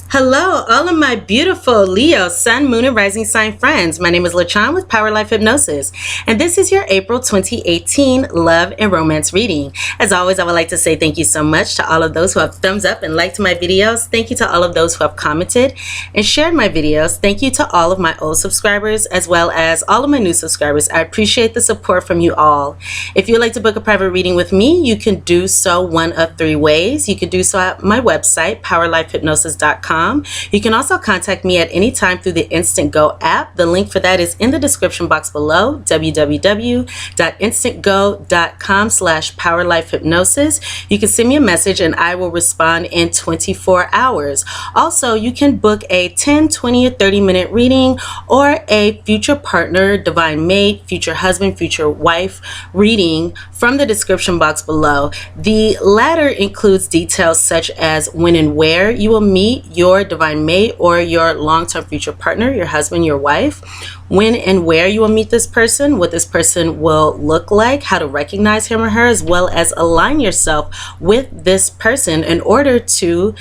Hello, all of my beautiful Leo, Sun, Moon, and Rising sign friends. My name is LaChan with Power Life Hypnosis, and this is your April 2018 Love and Romance reading. As always, I would like to say thank you so much to all of those who have thumbs up and liked my videos. Thank you to all of those who have commented and shared my videos. Thank you to all of my old subscribers as well as all of my new subscribers. I appreciate the support from you all. If you would like to book a private reading with me, you can do so one of three ways. You can do so at my website, PowerLifeHypnosis.com. You can also contact me at any time through the Instant Go app. The link for that is in the description box below, www.instantgo.com/powerlifehypnosis. You can send me a message and I will respond in 24 hours. Also, you can book a 10, 20, or 30-minute reading or a future partner, divine mate, future husband, future wife reading from the description box below. The latter includes details such as when and where you will meet your divine mate or your long-term future partner, your husband, your wife, when and where you will meet this person, what this person will look like, how to recognize him or her, as well as align yourself with this person in order to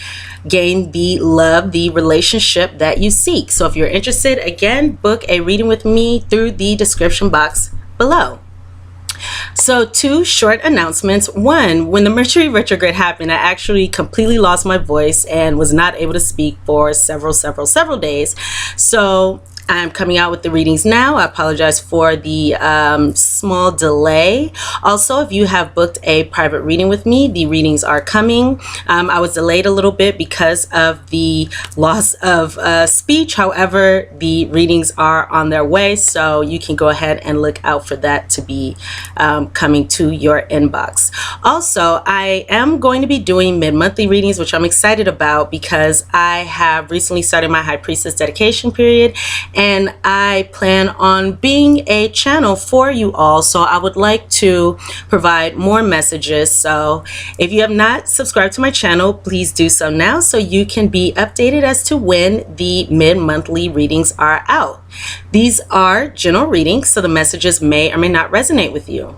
gain the love, the relationship that you seek. So if you're interested, again, book a reading with me through the description box below. So two short announcements. One, when the Mercury retrograde happened, I actually completely lost my voice and was not able to speak for several days. So I'm coming out with the readings now. I apologize for the small delay. Also, if you have booked a private reading with me, the readings are coming. I was delayed a little bit because of the loss of speech. However, the readings are on their way, so you can go ahead and look out for that to be coming to your inbox. Also, I am going to be doing mid-monthly readings, which I'm excited about because I have recently started my High Priestess dedication period, and I plan on being a channel for you all. So I would like to provide more messages. So if you have not subscribed to my channel, please do so now so you can be updated as to when the mid-monthly readings are out. These are general readings, so the messages may or may not resonate with you.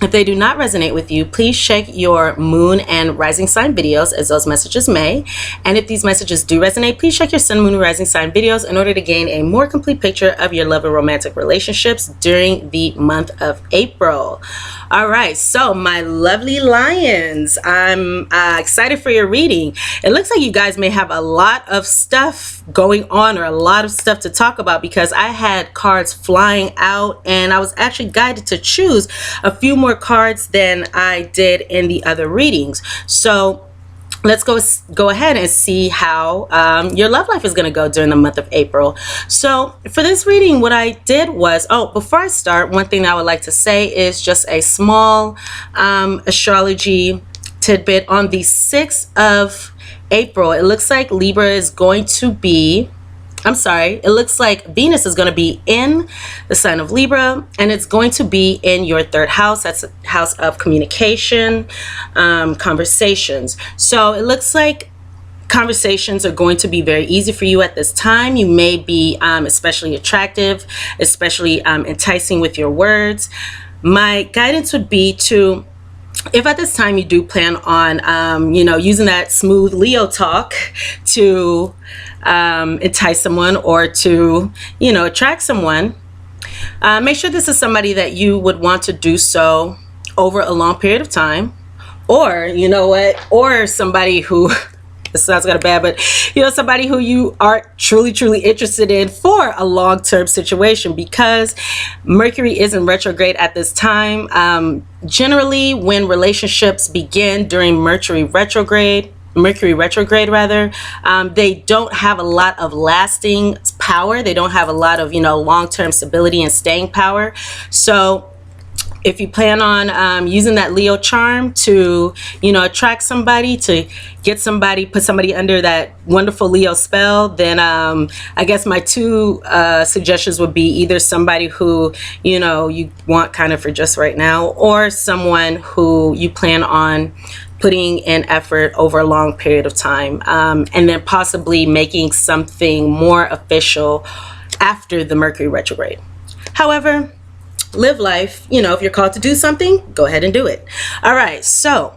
If they do not resonate with you, please check your moon and rising sign videos, as those messages may. And if these messages do resonate, please check your sun, moon, and rising sign videos in order to gain a more complete picture of your love and romantic relationships during the month of April. All right, so my lovely lions, I'm excited for your reading. It looks like you guys may have a lot of stuff going on or a lot of stuff to talk about because I had cards flying out and I was actually guided to choose a few more cards than I did in the other readings. So let's go ahead and see how your love life is going to go during the month of April. So for this reading, what I did was, before I start, one thing I would like to say is just a small astrology tidbit. On the 6th of April, it looks like Libra is going to be, it looks like Venus is going to be in the sign of Libra, and it's going to be in your third house. That's a house of communication, conversations. So it looks like conversations are going to be very easy for you at this time. You may be especially attractive, especially enticing with your words. My guidance would be to, if at this time you do plan on, using that smooth Leo talk to entice someone or to, attract someone, make sure this is somebody that you would want to do so over a long period of time, or, or somebody who, this sounds kind of bad, but somebody who you are truly interested in for a long-term situation, because Mercury is in retrograde at this time. Generally, when relationships begin during Mercury retrograde, they don't have a lot of lasting power. They don't have a lot of, long-term stability and staying power. So if you plan on using that Leo charm to, attract somebody, to get somebody, put somebody under that wonderful Leo spell, then I guess my two suggestions would be either somebody who, you want kind of for just right now, or someone who you plan on putting in effort over a long period of time, and then possibly making something more official after the Mercury retrograde. However, live life, if you're called to do something, go ahead and do it. All right, so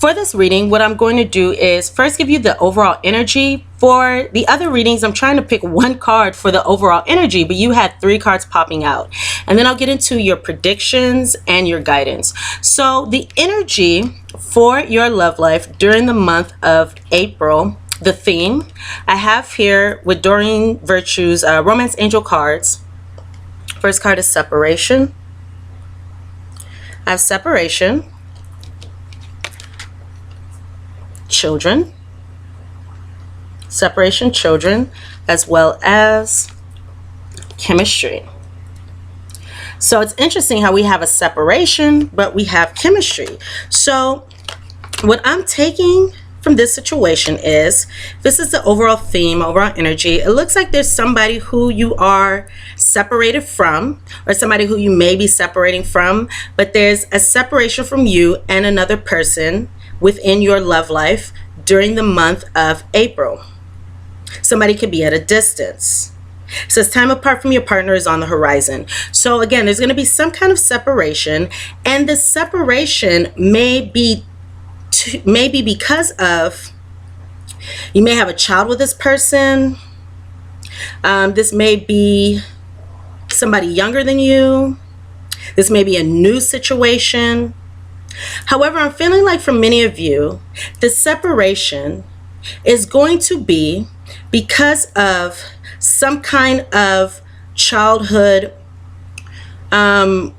For this reading, what I'm going to do is first give you the overall energy. For the other readings, I'm trying to pick one card for the overall energy, but you had 3 cards popping out. And then I'll get into your predictions and your guidance. So the energy for your love life during the month of April, the theme I have here with Doreen Virtue's Romance Angel cards. First card is separation. I have separation, children, separation, children, as well as chemistry. So it's interesting how we have a separation, but we have chemistry. So what I'm taking from this situation is, this is the overall theme, overall energy. It looks like there's somebody who you are separated from, or somebody who you may be separating from, but there's a separation from you and another person within your love life during the month of April. Somebody could be at a distance. It says time apart from your partner is on the horizon. So again, there's going to be some kind of separation, and the separation may be because of, you may have a child with this person. This may be somebody younger than you. This may be a new situation. However, I'm feeling like for many of you, the separation is going to be because of some kind of childhood origins,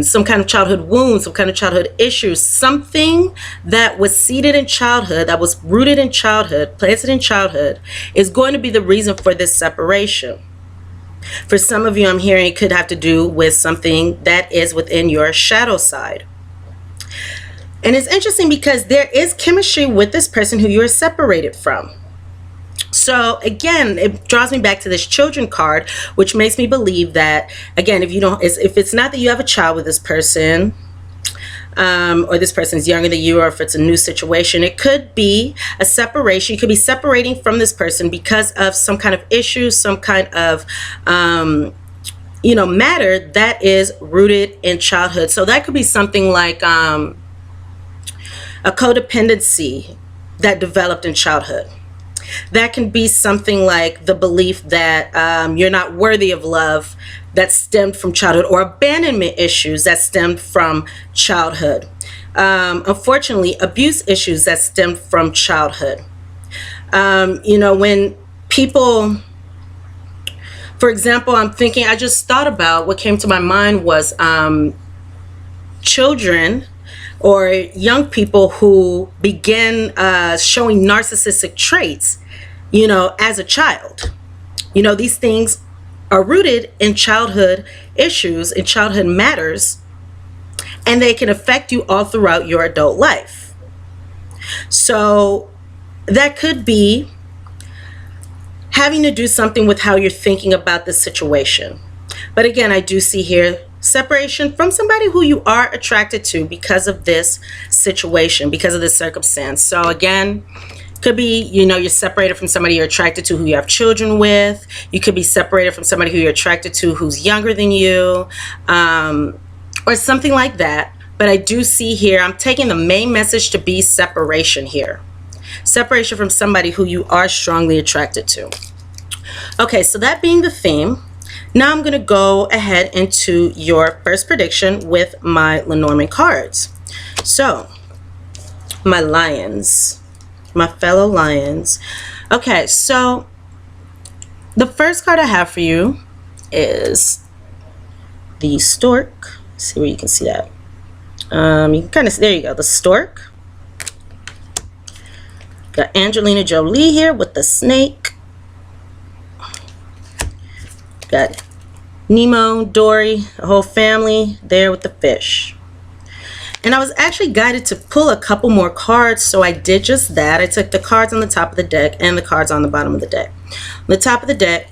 some kind of childhood wounds, some kind of childhood issues, something that was seeded in childhood, that was rooted in childhood, planted in childhood, is going to be the reason for this separation. For some of you, I'm hearing it could have to do with something that is within your shadow side. And it's interesting because there is chemistry with this person who you are separated from. So again, it draws me back to this children card, which makes me believe that, again, if it's not that you have a child with this person, or this person is younger than you, or if it's a new situation, it could be a separation. You could be separating from this person because of some kind of issue, some kind of matter that is rooted in childhood. So that could be something like a codependency that developed in childhood. That can be something like the belief that you're not worthy of love that stemmed from childhood, or abandonment issues that stemmed from childhood. Unfortunately, abuse issues that stemmed from childhood. When people, for example, I just thought about, what came to my mind was children or young people who begin showing narcissistic traits, as a child. These things are rooted in childhood issues, in childhood matters, and they can affect you all throughout your adult life. So that could be having to do something with how you're thinking about the situation. But again, I do see here separation from somebody who you are attracted to because of this situation, because of this circumstance. So again, could be, you're separated from somebody you're attracted to who you have children with. You could be separated from somebody who you're attracted to who's younger than you, or something like that. But I do see here, I'm taking the main message to be separation here. Separation from somebody who you are strongly attracted to. Okay, so that being the theme, now I'm going to go ahead into your first prediction with my Lenormand cards. So, my lions, my fellow lions. Okay, so the first card I have for you is the stork. Let's see where you can see that. You can kind of, there you go, the stork. Got Angelina Jolie here with the snake. Got Nemo, Dory, the whole family there with the fish. And I was actually guided to pull a couple more cards, so I did just that. I took the cards on the top of the deck and the cards on the bottom of the deck. On the top of the deck,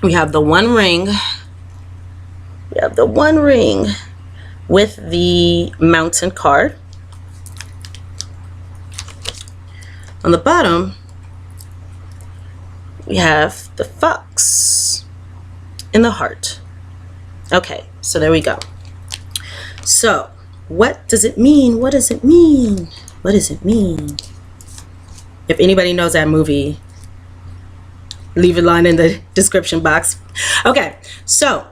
we have the one ring. We have the one ring with the mountain card. On the bottom, we have the fox in the heart. Okay, so there we go. So What does it mean? What does it mean? What does it mean? If anybody knows that movie, leave a line in the description box. Okay, so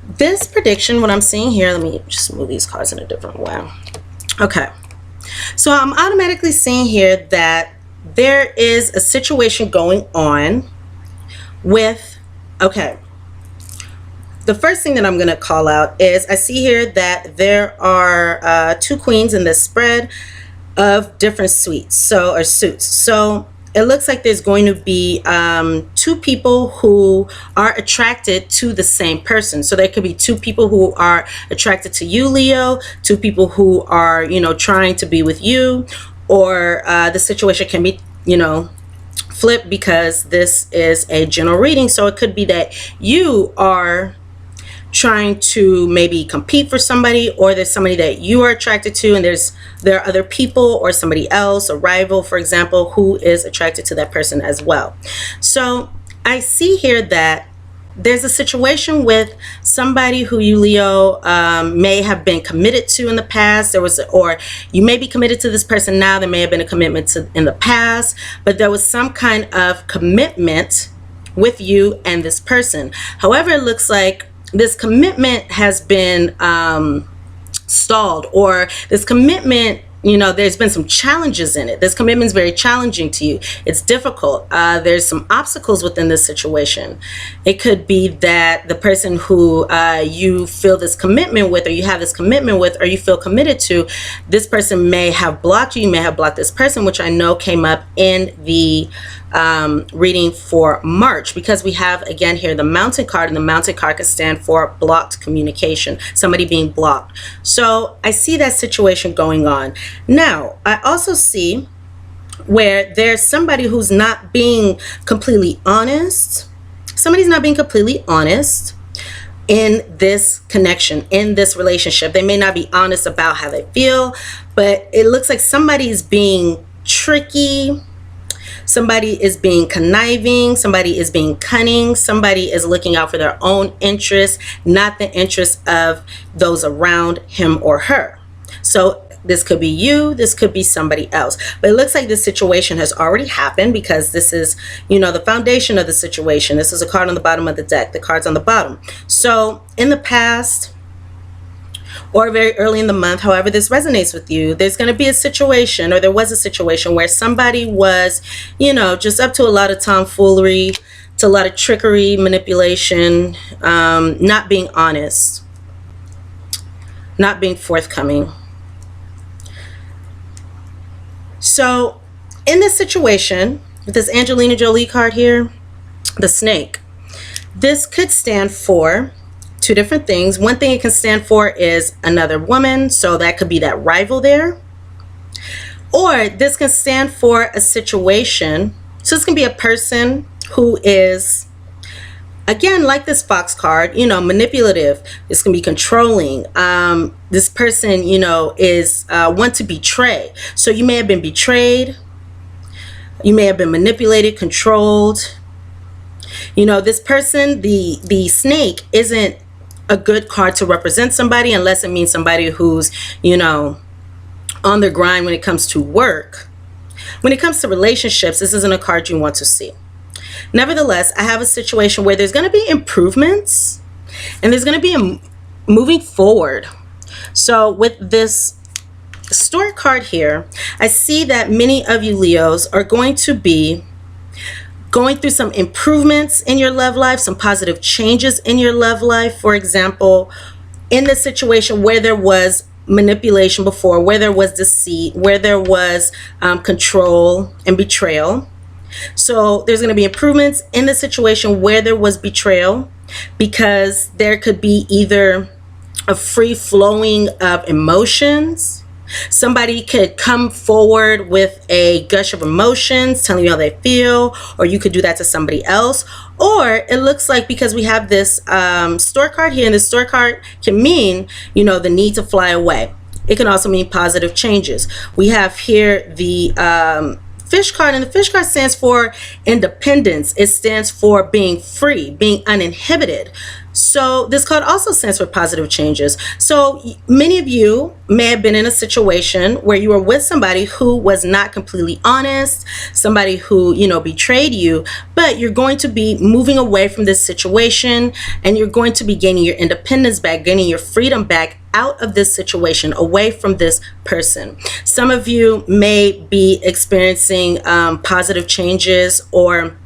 this prediction, what I'm seeing here, let me just move these cards in a different way. Okay, so I'm automatically seeing here that there is a situation going on with, okay, the first thing that I'm going to call out is I see here that there are 2 queens in this spread of different suits. So it looks like there's going to be 2 people who are attracted to the same person. So there could be 2 people who are attracted to you, Leo, 2 people who are, you know, trying to be with you, or the situation can be, you know, flipped because this is a general reading. So it could be that you are trying to maybe compete for somebody, or there's somebody that you are attracted to, and there are other people or somebody else, a rival, for example, who is attracted to that person as well. So I see here that there's a situation with somebody who you, Leo, may have been committed to in the past. Or you may be committed to this person now. There may have been a commitment in the past, but there was some kind of commitment with you and this person. However, it looks like this commitment has been stalled, or this commitment, you know, there's been some challenges in it. This commitment is very challenging to you. It's difficult. There's some obstacles within this situation. It could be that the person who you feel this commitment with, or you have this commitment with, or you feel committed to, this person may have blocked you. You may have blocked this person, which I know came up in the reading for March, because we have again here the Mountain card, and the Mountain card can stand for blocked communication, somebody being blocked. So I see that situation going on. Now I also see where there's somebody who's not being completely honest. Somebody's not being completely honest in this connection, in this relationship. They may not be honest about how they feel, but it looks like somebody's being tricky. Somebody is being conniving, somebody is being cunning, somebody is looking out for their own interests, not the interests of those around him or her. So this could be you, this could be somebody else. But it looks like this situation has already happened, because this is, you know, the foundation of the situation. This is a card on the bottom of the deck, the card's on the bottom. So in the past, or very early in the month, however this resonates with you, there's going to be a situation, or there was a situation where somebody was, you know, just up to a lot of tomfoolery, to a lot of trickery, manipulation, not being honest, not being forthcoming. So in this situation, with this Angelina Jolie card here, the snake, this could stand for 2 different things. One thing it can stand for is another woman, so that could be that rival there. Or this can stand for a situation, so this can be a person who is, again, like this Fox card, you know, manipulative. This can be controlling. This person, you know, is want to betray. So you may have been betrayed, you may have been manipulated, controlled. You know, this person, the snake, isn't a good card to represent somebody, unless it means somebody who's, you know, on their grind when it comes to work. When it comes to relationships, this isn't a card you want to see. Nevertheless, I have a situation where there's going to be improvements, and there's going to be a moving forward. So with this Story card here, I see that many of you Leos are going to be going through some improvements in your love life, some positive changes in your love life. For example, in this situation where there was manipulation before, where there was deceit, where there was control and betrayal. So there's going to be improvements in the situation where there was betrayal, because there could be either a free flowing of emotions. Somebody could come forward with a gush of emotions, telling you how they feel, or you could do that to somebody else. Or it looks like, because we have this store card here, and the store card can mean, you know, the need to fly away. It can also mean positive changes. We have here the fish card, and the fish card stands for independence. It stands for being free, being uninhibited. So this card also stands for positive changes. So many of you may have been in a situation where you were with somebody who was not completely honest, somebody who, betrayed you, but you're going to be moving away from this situation, and you're going to be gaining your independence back, gaining your freedom back out of this situation, away from this person. Some of you may be experiencing positive changes, or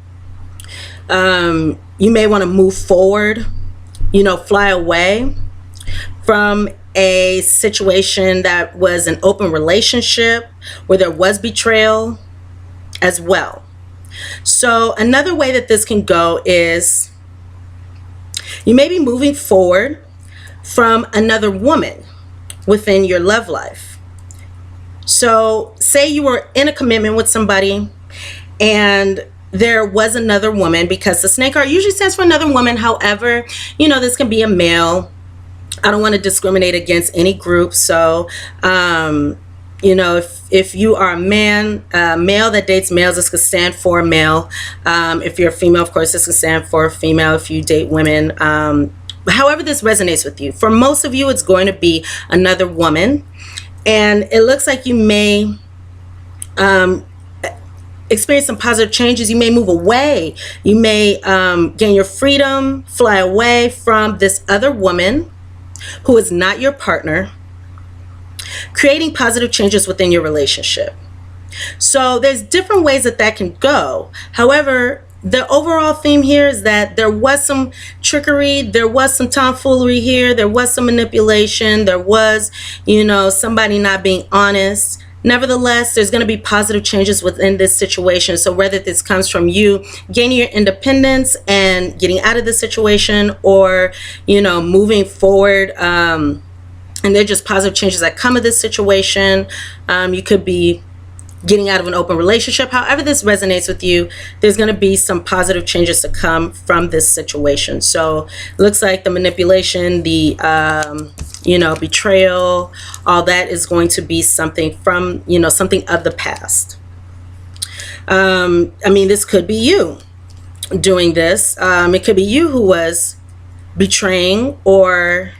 you may want to move forward, fly away from a situation that was an open relationship where there was betrayal as well. So another way that this can go is you may be moving forward from another woman within your love life. So say you were in a commitment with somebody and there was another woman, because the snake card usually stands for another woman. However, this can be a male. I don't want to discriminate against any group. So, if you are a male that dates males, this could stand for male. If you're a female, of course, this could stand for female if you date women. However this resonates with you. For most of you, it's going to be another woman. And it looks like you may experience some positive changes. You may move away. You may gain your freedom, fly away from this other woman who is not your partner, creating positive changes within your relationship. So there's different ways that can go. However, the overall theme here is that there was some trickery, there was some tomfoolery here, there was some manipulation, there was, somebody not being honest. Nevertheless, there's going to be positive changes within this situation. So whether this comes from you gaining your independence and getting out of the situation, or, moving forward, and they're just positive changes that come of this situation. You could be getting out of an open relationship. However this resonates with you, there's going to be some positive changes to come from this situation. So it looks like the manipulation, the betrayal, all that is going to be something from, something of the past. This could be you doing this. It could be you who was betraying, or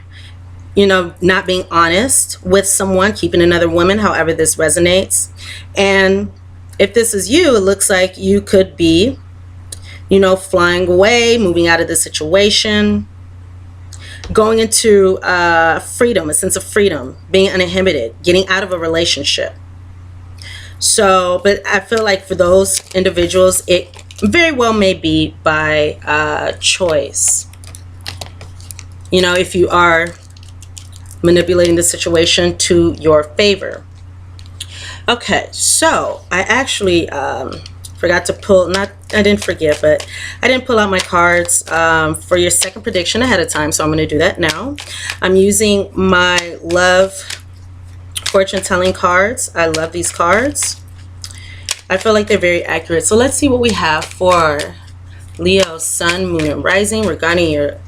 not being honest with someone, keeping another woman, however this resonates. And if this is you, it looks like you could be, flying away, moving out of the situation, going into freedom, a sense of freedom, being uninhibited, getting out of a relationship. So, but I feel like for those individuals, it very well may be by choice. If you are manipulating the situation to your favor. Okay, so I actually forgot to pull, I didn't forget, but I didn't pull out my cards for your second prediction ahead of time, so I'm going to do that now. I'm using my love fortune telling cards. I love these cards. I feel like they're very accurate. So let's see what we have for Leo, Sun, Moon, and Rising regarding your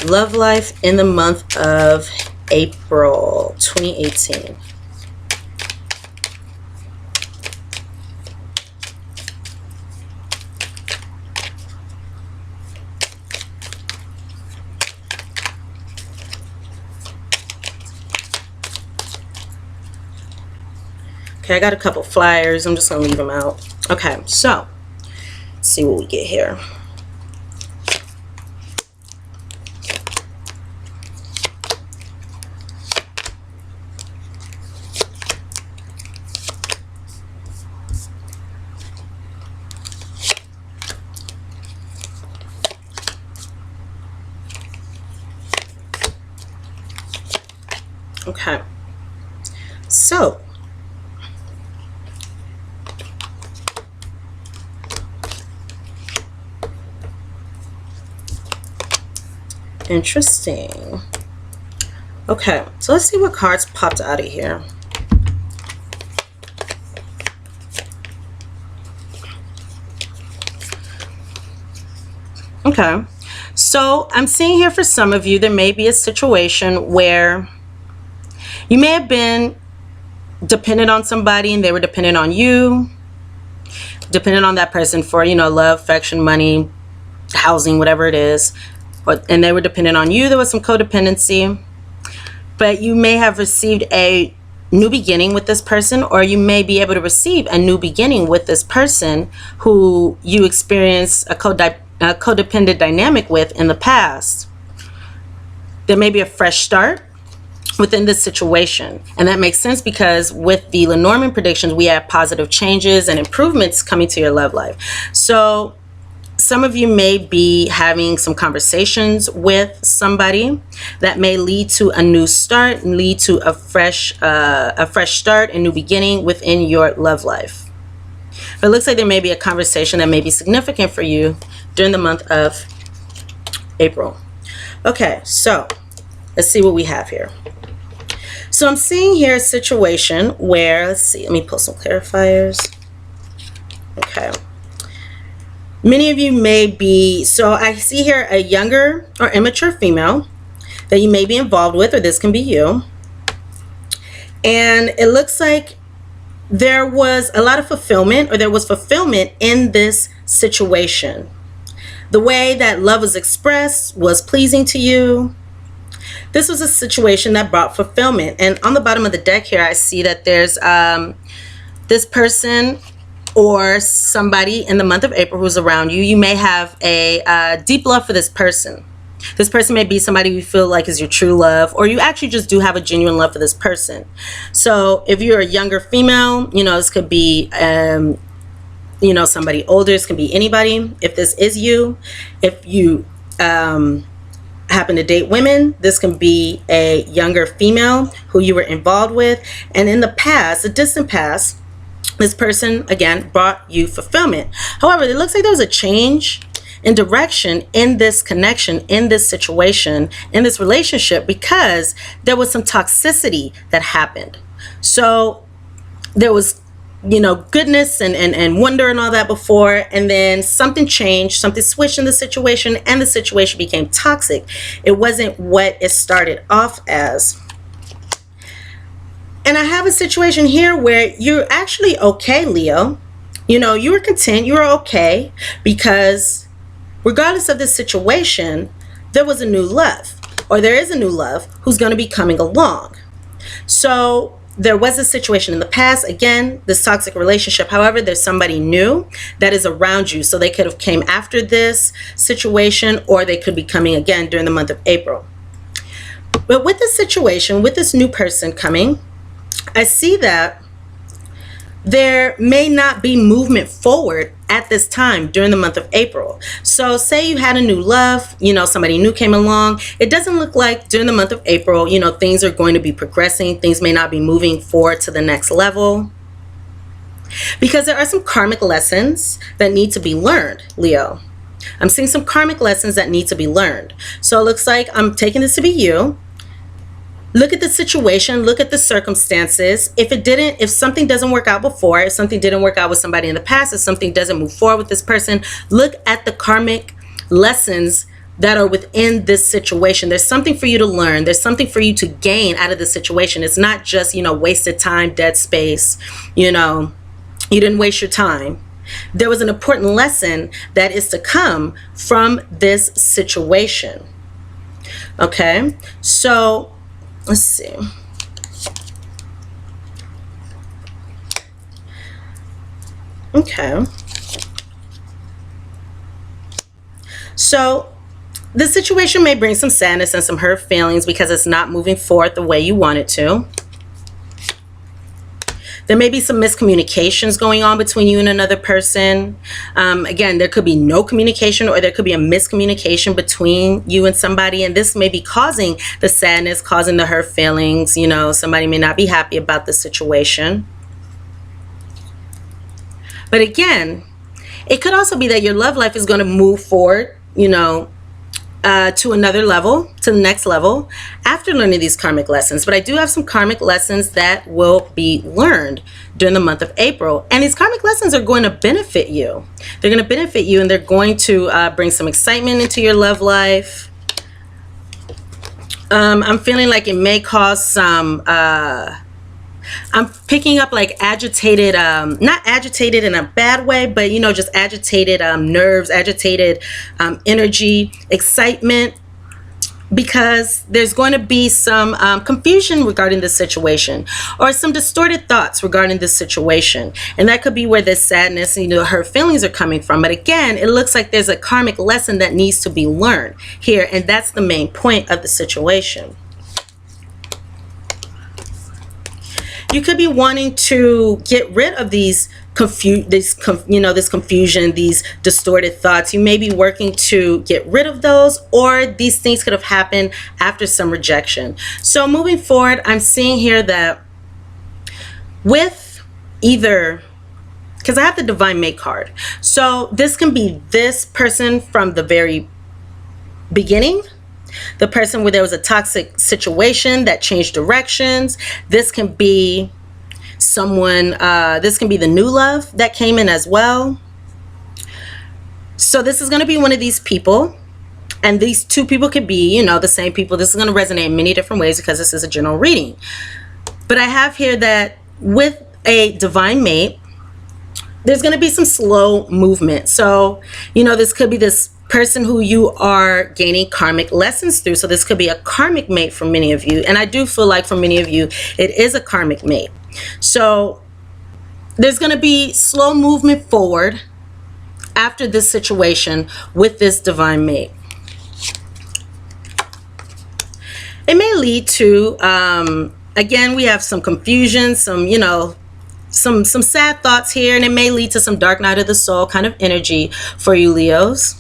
love life in the month of April 2018. Okay, I got a couple flyers. I'm just gonna leave them out. Okay, so let's see what we get here. Okay, so interesting. Okay, so let's see what cards popped out of here. Okay, so I'm seeing here for some of you, there may be a situation where you may have been dependent on somebody and they were dependent on you, dependent on that person for, love, affection, money, housing, whatever it is. and they were dependent on you. There was some codependency, but you may have received a new beginning with this person, or you may be able to receive a new beginning with this person who you experienced a codependent dynamic with in the past. There may be a fresh start within this situation, and that makes sense because with the Lenormand predictions, we have positive changes and improvements coming to your love life. So some of you may be having some conversations with somebody that may lead to a new start and lead to a fresh start and new beginning within your love life. But it looks like there may be a conversation that may be significant for you during the month of April. Okay, so let's see what we have here. So I'm seeing here a situation where, let's see, let me pull some clarifiers. Okay. Many of you may be, so I see here a younger or immature female that you may be involved with, or this can be you. And it looks like there was a lot of fulfillment, or there was fulfillment in this situation. The way that love was expressed was pleasing to you. This was a situation that brought fulfillment. And on the bottom of the deck here, I see that there's this person or somebody in the month of April who's around you. You may have a deep love for this person. This person may be somebody you feel like is your true love, or you actually just do have a genuine love for this person. So if you're a younger female, you know, this could be, you know, somebody older. This can be anybody. If this is you, if you happen to date women, this can be a younger female who you were involved with. And in the past, the distant past, this person, again, brought you fulfillment. However, it looks like there was a change in direction in this connection, in this situation, in this relationship, because there was some toxicity that happened. So there was, you know, goodness and wonder and all that before, and then something changed, something switched in the situation, and the situation became toxic. It wasn't what it started off as. And I have a situation here where you're actually okay, Leo. You know, you were content, you were okay, because regardless of this situation, there was a new love, or there is a new love who's going to be coming along. So there was a situation in the past, again, this toxic relationship. However, there's somebody new that is around you. So they could have came after this situation, or they could be coming again during the month of April. But with this situation, with this new person coming, I see that there may not be movement forward at this time during the month of April. So say you had a new love, you know, somebody new came along. It doesn't look like during the month of April, you know, things are going to be progressing. Things may not be moving forward to the next level, because there are some karmic lessons that need to be learned, Leo. I'm seeing some karmic lessons that need to be learned. So it looks like I'm taking this to be you. Look at the situation, look at the circumstances. If something doesn't work out before, if something didn't work out with somebody in the past, if something doesn't move forward with this person, look at the karmic lessons that are within this situation. There's something for you to learn. There's something for you to gain out of the situation. It's not just, you know, wasted time, dead space, you know, you didn't waste your time. There was an important lesson that is to come from this situation. Okay, so let's see. Okay. So the situation may bring some sadness and some hurt feelings because it's not moving forward the way you want it to. There may be some miscommunications going on between you and another person. Again, there could be no communication, or there could be a miscommunication between you and somebody, and this may be causing the sadness, causing the hurt feelings. You know, somebody may not be happy about the situation. But again, it could also be that your love life is going to move forward, you know, to another level, to the next level, after learning these karmic lessons. But I do have some karmic lessons that will be learned during the month of April. And these karmic lessons are going to benefit you. They're going to benefit you, and they're going to bring some excitement into your love life. I'm feeling like it may cause some I'm picking up like agitated, not agitated in a bad way, but you know, just agitated nerves, agitated energy, excitement, because there's going to be some confusion regarding this situation, or some distorted thoughts regarding this situation. And that could be where this sadness and, you know, hurt feelings are coming from. But again, it looks like there's a karmic lesson that needs to be learned here. And that's the main point of the situation. You could be wanting to get rid of this confusion, these distorted thoughts. You may be working to get rid of those, or these things could have happened after some rejection. So moving forward, I'm seeing here that with either, because I have the Divine Mate card, so this can be this person from the very beginning, the person where there was a toxic situation that changed directions. This can be someone, this can be the new love that came in as well. So this is going to be one of these people, and these two people could be, you know, the same people. This is going to resonate in many different ways because this is a general reading. But I have here that with a Divine Mate, there's going to be some slow movement. So, you know, this could be this person who you are gaining karmic lessons through. So this could be a karmic mate for many of you. And I do feel like for many of you, it is a karmic mate. So there's going to be slow movement forward after this situation with this Divine Mate. It may lead to, again, we have some confusion, some, you know, some sad thoughts here, and it may lead to some dark night of the soul kind of energy for you Leos.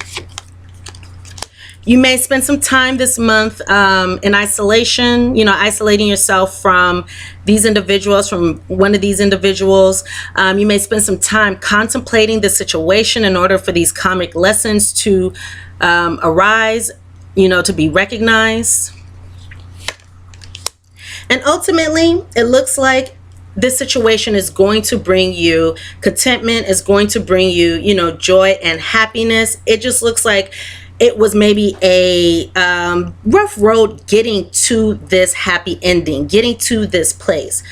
You may spend some time this month in isolation, you know, isolating yourself from these individuals, from one of these individuals. You may spend some time contemplating the situation in order for these karmic lessons to arise, you know, to be recognized. And ultimately, it looks like this situation is going to bring you contentment, is going to bring you, you know, joy and happiness. It just looks like it was maybe a rough road getting to this happy ending, getting to this place.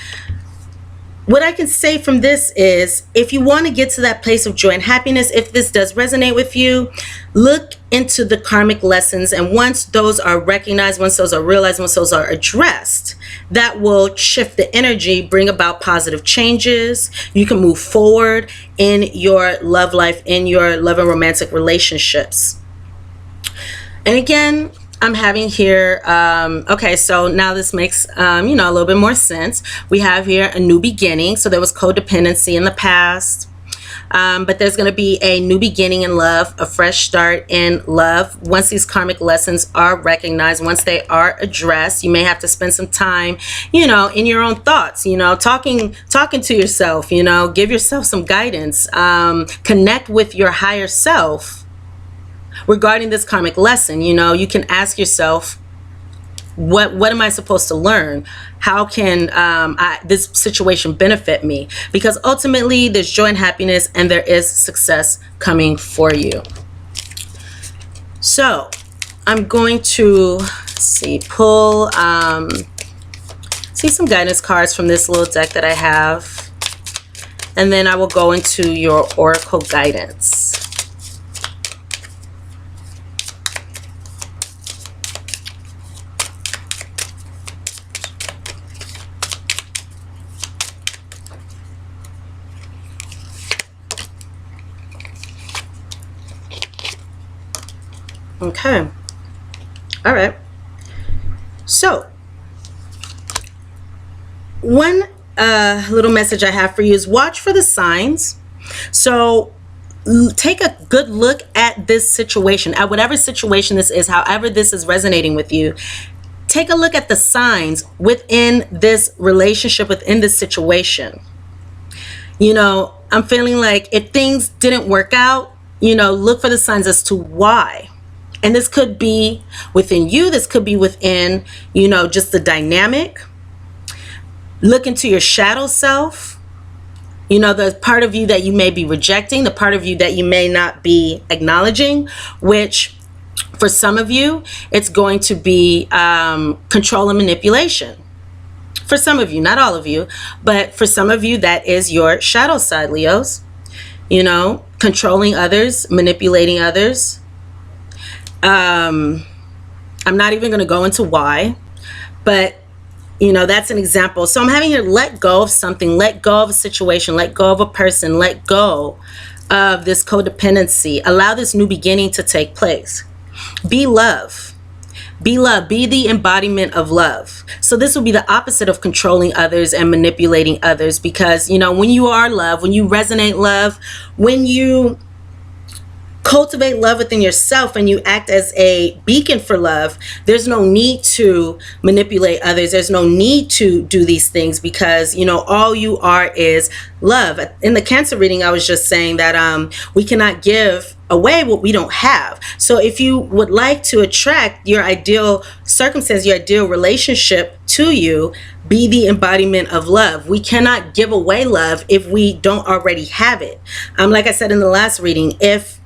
What I can say from this is, if you want to get to that place of joy and happiness, if this does resonate with you, look into the karmic lessons. And once those are recognized, once those are realized, once those are addressed, that will shift the energy, bring about positive changes. You can move forward in your love life, in your love and romantic relationships. And again, I'm having here, okay, so now this makes, you know, a little bit more sense. We have here a new beginning. So there was codependency in the past, but there's going to be a new beginning in love, a fresh start in love. Once these karmic lessons are recognized, once they are addressed, you may have to spend some time, you know, in your own thoughts, you know, talking to yourself, you know, give yourself some guidance, connect with your higher self. Regarding this karmic lesson, you know, you can ask yourself, what am I supposed to learn? How can this situation benefit me? Because ultimately there's joy and happiness, and there is success coming for you. So I'm going to pull some guidance cards from this little deck that I have, and then I will go into your oracle guidance. Okay. All right. So one little message I have for you is watch for the signs. So take a good look at this situation, at whatever situation this is, however this is resonating with you. Take a look at the signs within this relationship, within this situation. You know, I'm feeling like if things didn't work out, you know, look for the signs as to why. And this could be within you. This could be within, you know, just the dynamic. Look into your shadow self. You know, the part of you that you may be rejecting, the part of you that you may not be acknowledging, which for some of you, it's going to be control and manipulation. For some of you, not all of you, but for some of you, that is your shadow side, Leos. You know, controlling others, manipulating others. I'm not even going to go into why, but you know, that's an example. So I'm having here, let go of something, let go of a situation, let go of a person, let go of this codependency. Allow this new beginning to take place. Be love. Be love. Be the embodiment of love. So this will be the opposite of controlling others and manipulating others, because, you know, when you are love, when you resonate love, when you cultivate love within yourself and you act as a beacon for love, there's no need to manipulate others. There's no need to do these things, because, you know, all you are is love. In the Cancer reading, I was just saying that we cannot give away what we don't have. So if you would like to attract your ideal circumstance, your ideal relationship to you, be the embodiment of love. We cannot give away love if we don't already have it. Like I said in the last reading, if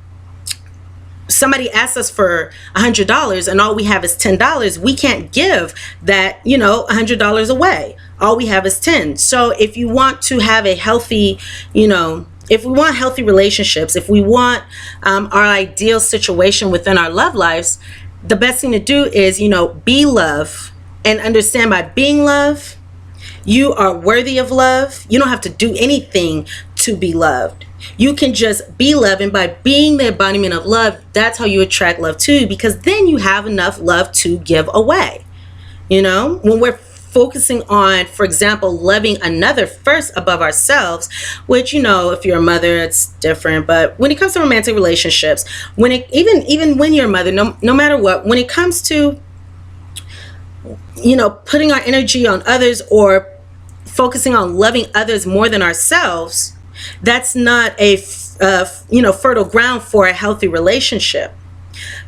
somebody asks us for $100 and all we have is $10, we can't give that, you know, $100 away. All we have is 10. So if you want to have a healthy, you know, if we want healthy relationships, if we want our ideal situation within our love lives, the best thing to do is, you know, be love, and understand by being love, you are worthy of love. You don't have to do anything to be loved. You can just be love, and by being the embodiment of love, that's how you attract love to you, because then you have enough love to give away. You know, when we're focusing on, for example, loving another first above ourselves, which, you know, if you're a mother, it's different. But when it comes to romantic relationships, when it even when you're a mother, no matter what, when it comes to, you know, putting our energy on others or focusing on loving others more than ourselves, that's not a you know, fertile ground for a healthy relationship,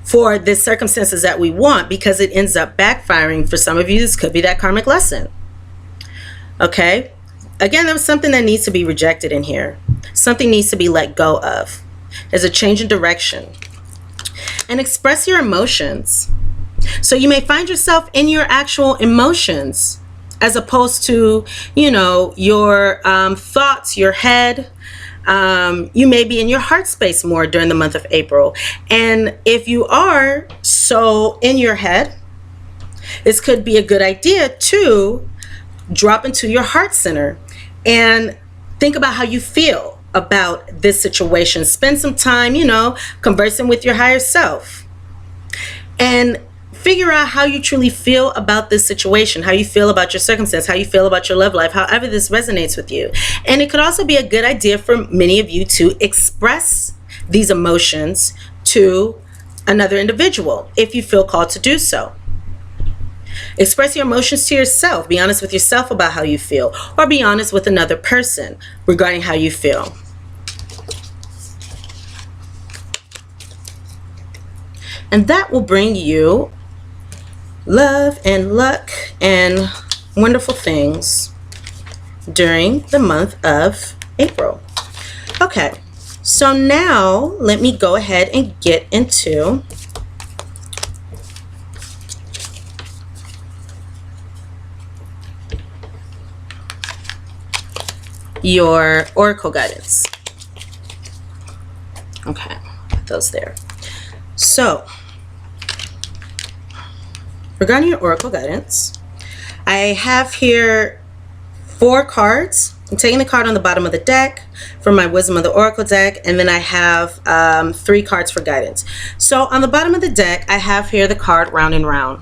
for the circumstances that we want, because it ends up backfiring. For some of you, this could be that karmic lesson. Okay, again, there's something that needs to be rejected in here. Something needs to be let go of. There's a change in direction. And express your emotions. So you may find yourself in your actual emotions, as opposed to, you know, your thoughts, your head. You may be in your heart space more during the month of April. And if you are so in your head, this could be a good idea to drop into your heart center and think about how you feel about this situation. Spend some time, you know, conversing with your higher self, and figure out how you truly feel about this situation, how you feel about your circumstance, how you feel about your love life, however this resonates with you. And it could also be a good idea for many of you to express these emotions to another individual if you feel called to do so. Express your emotions to yourself. Be honest with yourself about how you feel, or be honest with another person regarding how you feel. And that will bring you love and luck and wonderful things during the month of April. Okay, so now let me go ahead and get into your oracle guidance. Okay, put those there. So regarding your oracle guidance, I have here 4 cards. I'm taking the card on the bottom of the deck from my Wisdom of the Oracle deck, and then I have 3 cards for guidance. So on the bottom of the deck, I have here the card Round and Round.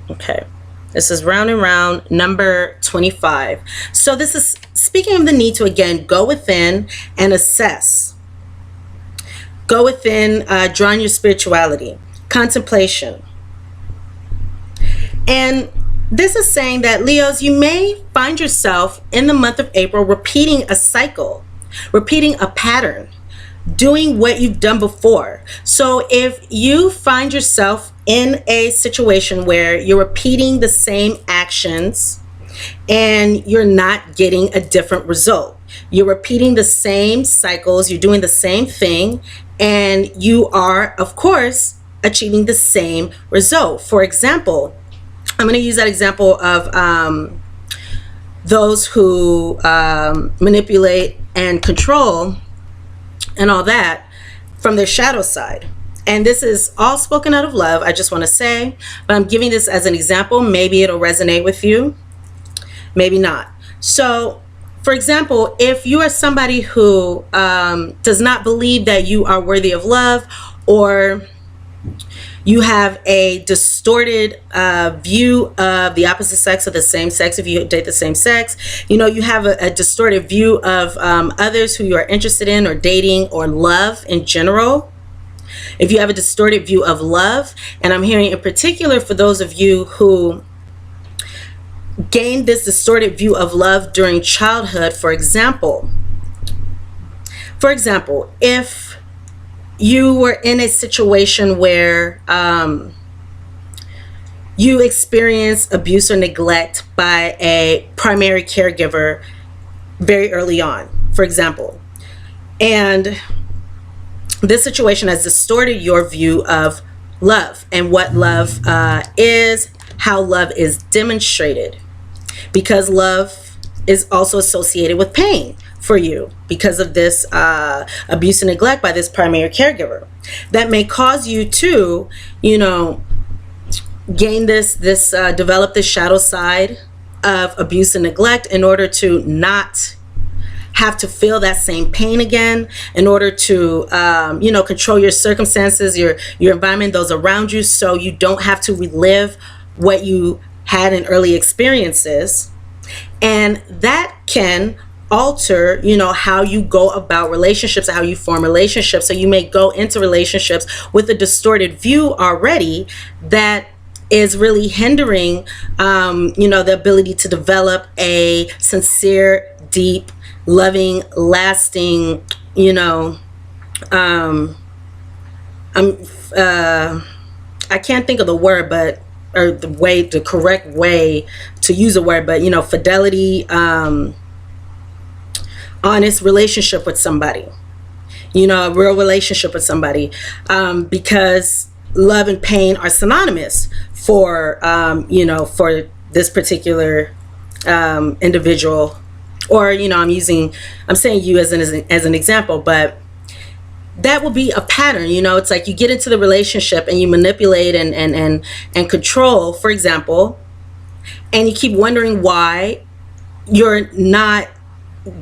Okay, this is Round and Round, number 25. So this is speaking of the need to, again, go within and assess. Go within, drawing your spirituality. Contemplation. And this is saying that, Leos, you may find yourself in the month of April repeating a cycle, repeating a pattern, doing what you've done before. So if you find yourself in a situation where you're repeating the same actions and you're not getting a different result, you're repeating the same cycles, you're doing the same thing, and you are, of course, achieving the same result. For example, I'm going to use that example of those who manipulate and control and all that from their shadow side. And this is all spoken out of love, I just want to say, but I'm giving this as an example. Maybe it'll resonate with you, maybe not. So, for example, if you are somebody who does not believe that you are worthy of love, or you have a distorted view of the opposite sex or the same sex, if you date the same sex, you know, you have a distorted view of others who you are interested in or dating or love in general. If you have a distorted view of love, and I'm hearing in particular for those of you who gained this distorted view of love during childhood, for example, if you were in a situation where you experienced abuse or neglect by a primary caregiver very early on, for example, and this situation has distorted your view of love and what love is, how love is demonstrated, because love is also associated with pain for you because of this abuse and neglect by this primary caregiver. That may cause you to, you know, gain develop this shadow side of abuse and neglect in order to not have to feel that same pain again, in order to you know, control your circumstances, your environment, those around you, so you don't have to relive what you had in early experiences. And that can alter, you know, how you go about relationships, how you form relationships. So you may go into relationships with a distorted view already that is really hindering you know, the ability to develop a sincere, deep, loving, lasting, you know, I can't think of the word, but, or the correct way to use a word, but, you know, fidelity, honest relationship with somebody, you know, a real relationship with somebody, because love and pain are synonymous for, you know, for this particular individual. Or, you know, I'm saying you as an example, but that will be a pattern. You know, it's like you get into the relationship and you manipulate and control, for example, and you keep wondering why you're not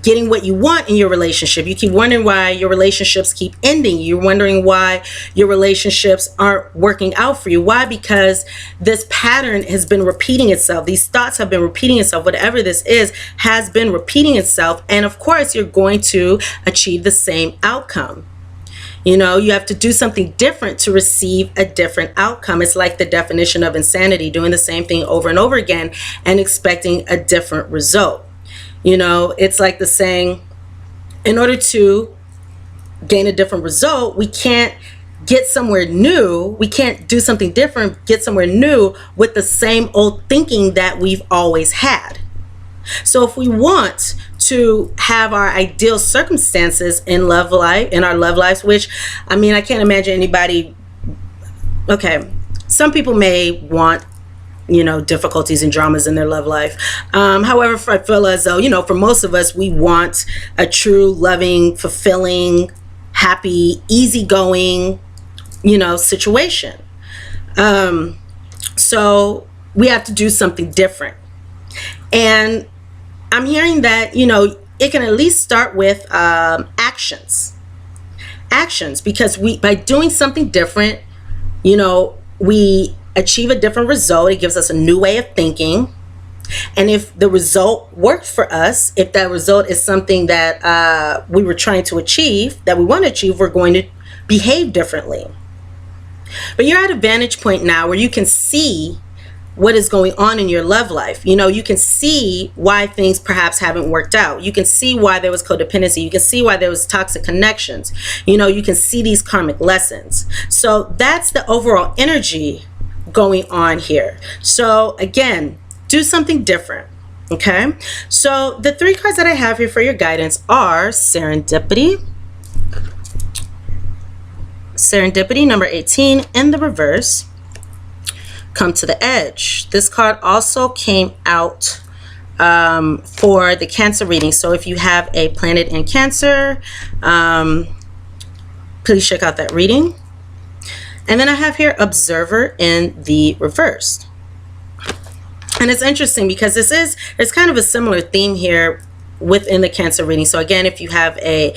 getting what you want in your relationship. You keep wondering why your relationships keep ending. You're wondering why your relationships aren't working out for you. Why? Because this pattern has been repeating itself. These thoughts have been repeating itself. Whatever this is has been repeating itself. And of course, you're going to achieve the same outcome. You know, you have to do something different to receive a different outcome. It's like the definition of insanity, doing the same thing over and over again and expecting a different result. You know, it's like the saying, in order to gain a different result, we can't get somewhere new. We can't do something different, get somewhere new with the same old thinking that we've always had. So if we want to have our ideal circumstances in our love lives, which, I mean, I can't imagine anybody, okay, some people may want, you know, difficulties and dramas in their love life. However, I feel as though, you know, for most of us, we want a true, loving, fulfilling, happy, easygoing, you know, situation. So we have to do something different. And I'm hearing that, you know, it can at least start with actions, because by doing something different, you know, we achieve a different result. It gives us a new way of thinking. And if the result worked for us, if that result is something that we were trying to achieve, that we want to achieve, we're going to behave differently. But you're at a vantage point now where you can see what is going on in your love life. You know, you can see why things perhaps haven't worked out. You can see why there was codependency. You can see why there was toxic connections. You know, you can see these karmic lessons. So that's the overall energy going on here. So again, do something different. Okay, so the 3 cards that I have here for your guidance are serendipity, number 18 in the reverse, come to the edge. This card also came out for the Cancer reading. So if you have a planet in Cancer, please check out that reading. And then I have here Observer in the reverse. And it's interesting because there's kind of a similar theme here within the Cancer reading. So again, if you have a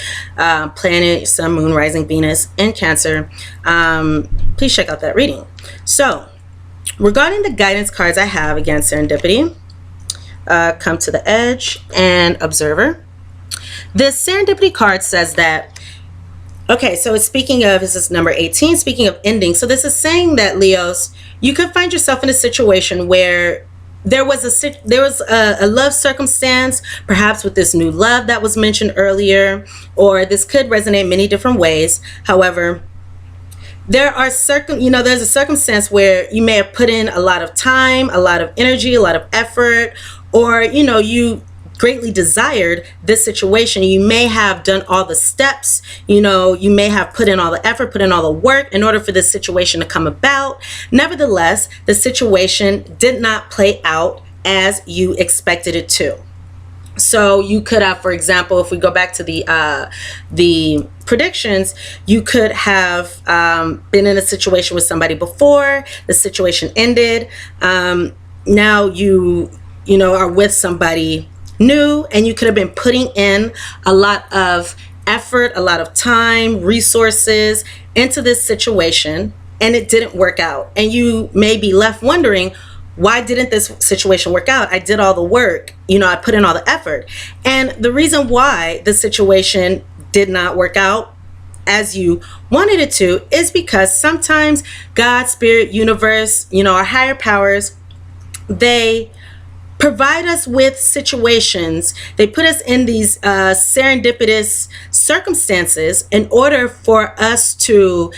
planet, Sun, Moon, Rising, Venus in Cancer, please check out that reading. So regarding the guidance cards I have, again, Serendipity, come to the edge, and Observer. This Serendipity card says that, okay, so it's speaking of, this is number 18, speaking of ending. So this is saying that, Leos, you could find yourself in a situation where there was a love circumstance, perhaps with this new love that was mentioned earlier, or this could resonate many different ways. However, there's a circumstance where you may have put in a lot of time, a lot of energy, a lot of effort, or, you greatly desired this situation. You may have done all the steps, you may have put in all the effort, put in all the work in order for this situation to come about. Nevertheless, the situation did not play out as you expected it to. So you could have, for example, if we go back to the predictions, you could have been in a situation with somebody before, the situation ended. Now you are with somebody new, and you could have been putting in a lot of effort, a lot of time, resources into this situation, and it didn't work out. And you may be left wondering, why didn't this situation work out? I did all the work, I put in all the effort. And the reason why the situation did not work out as you wanted it to is because sometimes God, Spirit, universe, our higher powers, they provide us with situations. They put us in these serendipitous circumstances in order for us to,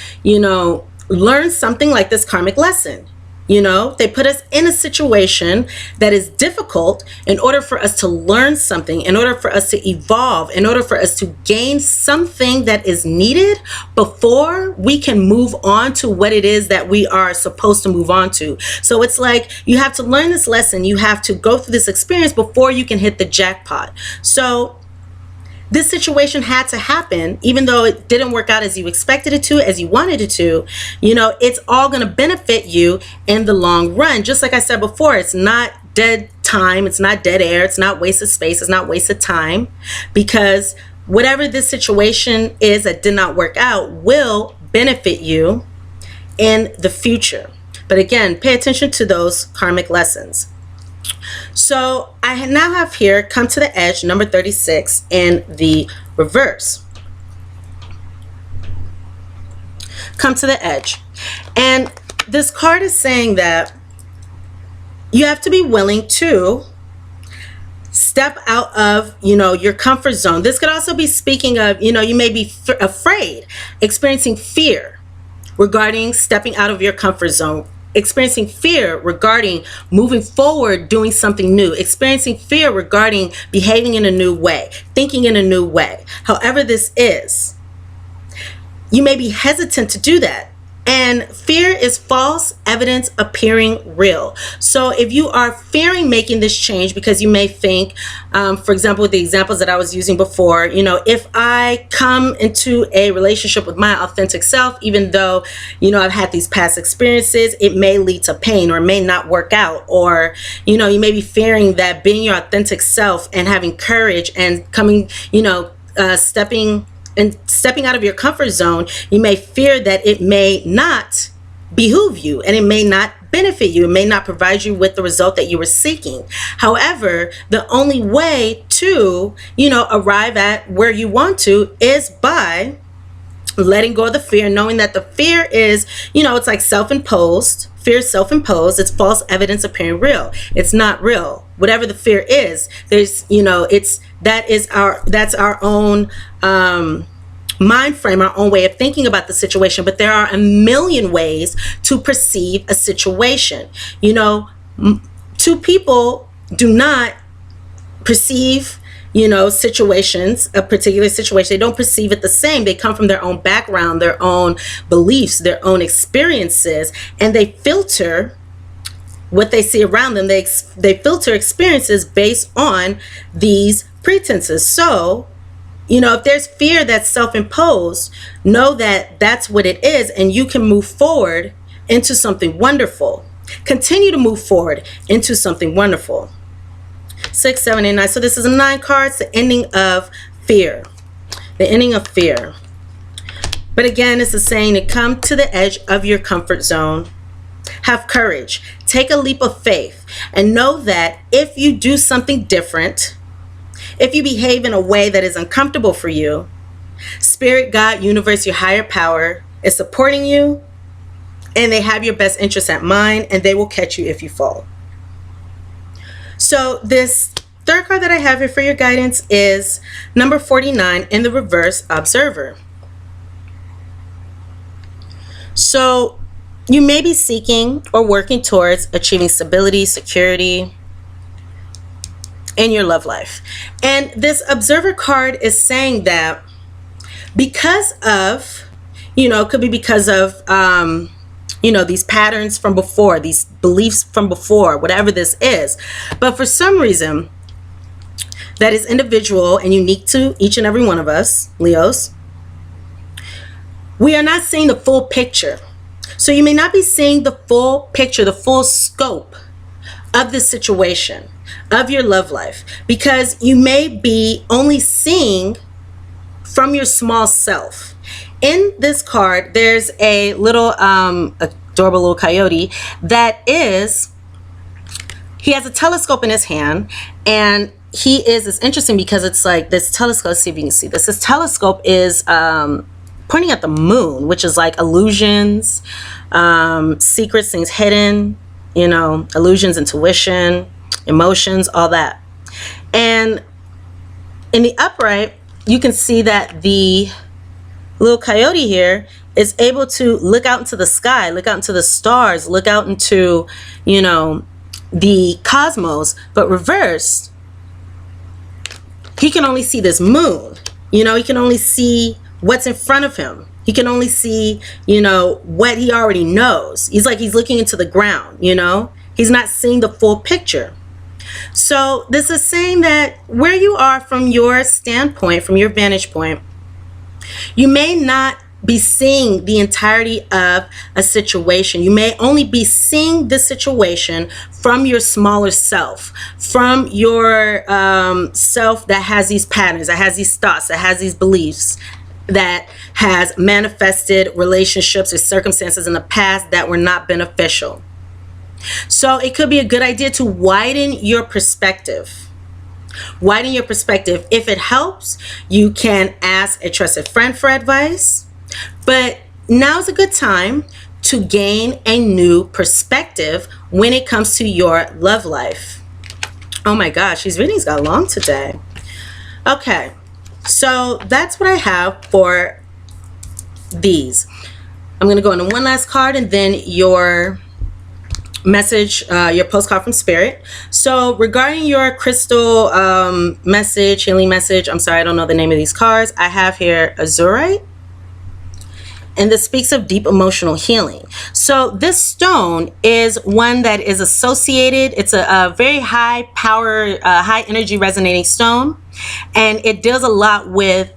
learn something like this karmic lesson. They put us in a situation that is difficult in order for us to learn something, in order for us to evolve, in order for us to gain something that is needed before we can move on to what it is that we are supposed to move on to. So it's like you have to learn this lesson. You have to go through this experience before you can hit the jackpot. So this situation had to happen, even though it didn't work out as you expected it to, as you wanted it to. It's all going to benefit you in the long run. Just like I said before, it's not dead time. It's not dead air. It's not wasted space. It's not wasted time, because whatever this situation is that did not work out will benefit you in the future. But again, pay attention to those karmic lessons. So I now have here come to the edge, number 36 in the reverse. Come to the edge. And this card is saying that you have to be willing to step out of, your comfort zone. This could also be speaking of, you may be afraid, experiencing fear regarding stepping out of your comfort zone, experiencing fear regarding moving forward, doing something new, experiencing fear regarding behaving in a new way, thinking in a new way. However this is, you may be hesitant to do that. And fear is false evidence appearing real. So if you are fearing making this change because you may think, for example, with the examples that I was using before, if I come into a relationship with my authentic self, even though, I've had these past experiences, it may lead to pain or it may not work out. Or, you may be fearing that being your authentic self and having courage and coming, stepping out of your comfort zone, you may fear that it may not behoove you and it may not benefit you. It may not provide you with the result that you were seeking. However, the only way to, arrive at where you want to is by letting go of the fear, knowing that the fear is, it's like self-imposed. Fear is self-imposed. It's false evidence appearing real. It's not real. Whatever the fear is, there's, that's our own mind frame, our own way of thinking about the situation. But there are a million ways to perceive a situation. Two people do not perceive situations, a particular situation. They don't perceive it the same. They come from their own background, their own beliefs, their own experiences, and they filter what they see around them. They filter experiences based on these pretenses. So, you know, if there's fear that's self-imposed, know that that's what it is, and you can move forward into something wonderful. Continue to move forward into something wonderful. 6, 7, and 9. So this is 9 cards, the ending of fear. The ending of fear. But again, it's a saying to come to the edge of your comfort zone. Have courage. Take a leap of faith. And know that if you do something different, if you behave in a way that is uncomfortable for you, Spirit, God, universe, your higher power is supporting you, and they have your best interests at mind, and they will catch you if you fall. So this third card that I have here for your guidance is number 49 in the reverse, Observer. So you may be seeking or working towards achieving stability, security in your love life. And this Observer card is saying that because of, you know, it could be because of, you know, these patterns from before, these beliefs from before, whatever this is. But for some reason that is individual and unique to each and every one of us, Leos, we are not seeing the full picture. So you may not be seeing the full picture, the full scope of the situation, of your love life, because you may be only seeing from your small self. In this card, there's a little adorable little coyote that is, he has a telescope in his hand, and it's interesting because it's like this telescope, let's see if you can see this. This telescope is pointing at the moon, which is like illusions, secrets, things hidden, you know, illusions, intuition, emotions, all that. And in the upright, you can see that the little coyote here is able to look out into the sky, look out into the stars, look out into, you know, the cosmos. But reversed, he can only see this moon. You know, he can only see what's in front of him. He can only see, you know, what he already knows. He's like he's looking into the ground, you know. He's not seeing the full picture. So this is saying that where you are from your standpoint, from your vantage point, you may not be seeing the entirety of a situation. You may only be seeing the situation from your smaller self, from your self that has these patterns, that has these thoughts, that has these beliefs, that has manifested relationships or circumstances in the past that were not beneficial. So it could be a good idea to widen your perspective. Widen your perspective. If it helps, you can ask a trusted friend for advice. But now's a good time to gain a new perspective when it comes to your love life. Oh my gosh, these readings got long today. Okay, so that's what I have for these. I'm going to go into one last card and then your message, your postcard from Spirit. So regarding your crystal message, healing message, I'm sorry, I don't know the name of these cards. I have here Azurite, and this speaks of deep emotional healing. So this stone is one that is associated, it's a very high power, high energy resonating stone, and it deals a lot with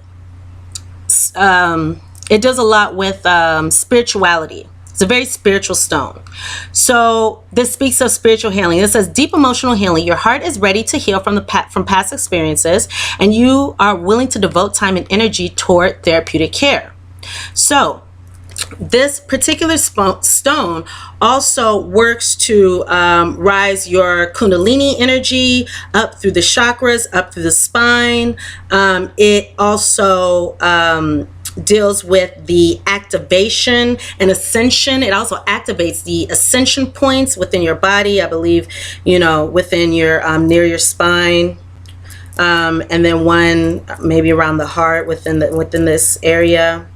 spirituality. It's a very spiritual stone. So this speaks of spiritual healing. It says deep emotional healing. Your heart is ready to heal from past experiences, and you are willing to devote time and energy toward therapeutic care. So this particular stone also works to rise your Kundalini energy up through the chakras, up through the spine. It also deals with the activation and ascension. It also activates the ascension points within your body, I believe, you know, within your near your spine, and then one maybe around the heart within this area,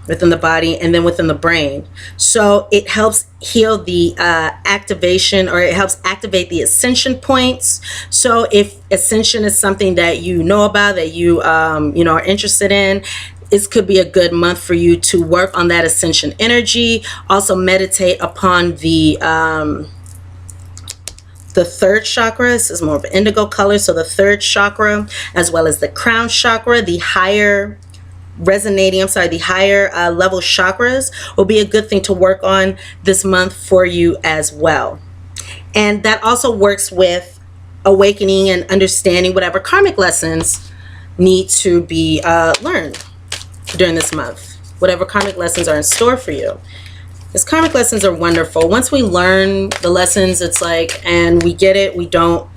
within the body, and then within the brain. So it helps heal the activation, or it helps activate the ascension points. So if ascension is something that you know about, that you you know, are interested in, it could be a good month for you to work on that ascension energy. Also meditate upon the third chakra. This is more of an indigo color, so the third chakra, as well as the crown chakra, the higher the higher level chakras will be a good thing to work on this month for you as well. And that also works with awakening and understanding whatever karmic lessons need to be learned during this month, whatever karmic lessons are in store for you. These karmic lessons are wonderful. Once we learn the lessons, it's like, and we get it, we don't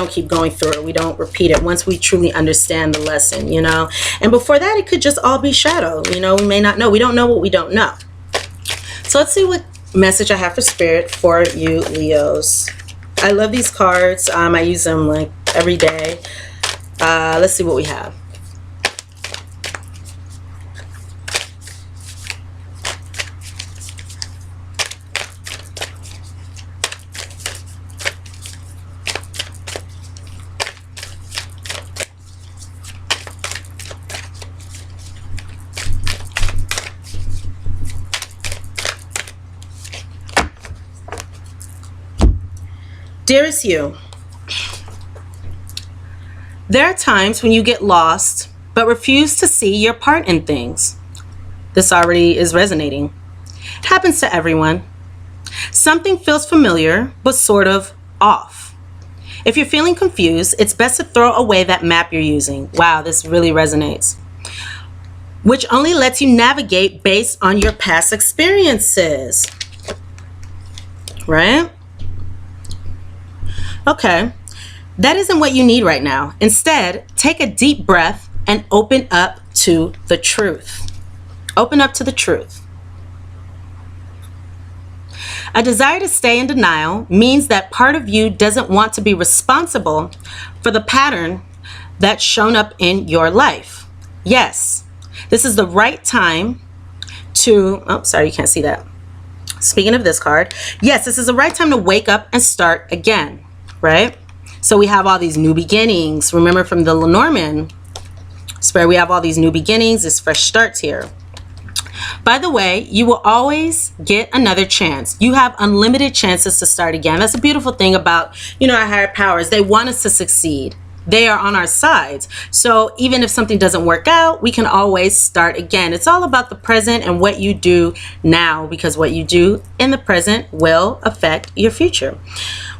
keep going through it. We don't repeat it once we truly understand the lesson, you know. And before that, it could just all be shadow. You know, we may not know. We don't know what we don't know. So let's see what message I have for Spirit for you, Leos. I love these cards. I use them like every day. Let's see what we have. Dearest you, there are times when you get lost but refuse to see your part in things. This already is resonating. It happens to everyone. Something feels familiar but sort of off. If you're feeling confused, it's best to throw away that map you're using. Wow, this really resonates. Which only lets you navigate based on your past experiences. Right? Okay, that isn't what you need right now. Instead, take a deep breath and open up to the truth. Open up to the truth. A desire to stay in denial means that part of you doesn't want to be responsible for the pattern that's shown up in your life. Yes, this is the right time to, oh, sorry, you can't see that. Speaking of this card, yes, this is the right time to wake up and start again. Right? So we have all these new beginnings. Remember from the Lenormand Spirit, we have all these new beginnings. It's fresh starts here. By the way, you will always get another chance. You have unlimited chances to start again. That's a beautiful thing about, you know, our higher powers. They want us to succeed. They are on our sides. So even if something doesn't work out, we can always start again. It's all about the present and what you do now, because what you do in the present will affect your future.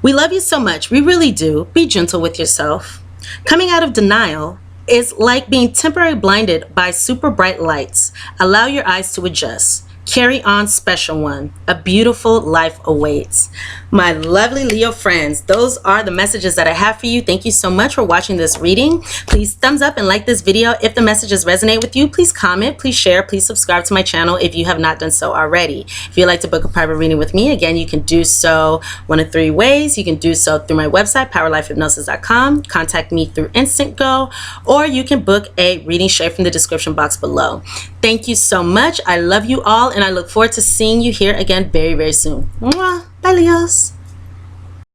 We love you so much. We really do. Be gentle with yourself. Coming out of denial is like being temporarily blinded by super bright lights. Allow your eyes to adjust. Carry on, special one. A beautiful life awaits. My lovely Leo friends, those are the messages that I have for you. Thank you so much for watching this reading. Please thumbs up and like this video if the messages resonate with you. Please comment, please share, please subscribe to my channel if you have not done so already. If you'd like to book a private reading with me, again, you can do so one of three ways. You can do so through my website, POWERLIFEHYPNOSIS.com, contact me through Instant Go, or you can book a reading straight from the description box below. Thank you so much. I love you all, and I look forward to seeing you here again very, very soon. Mwah. Bye, Leos.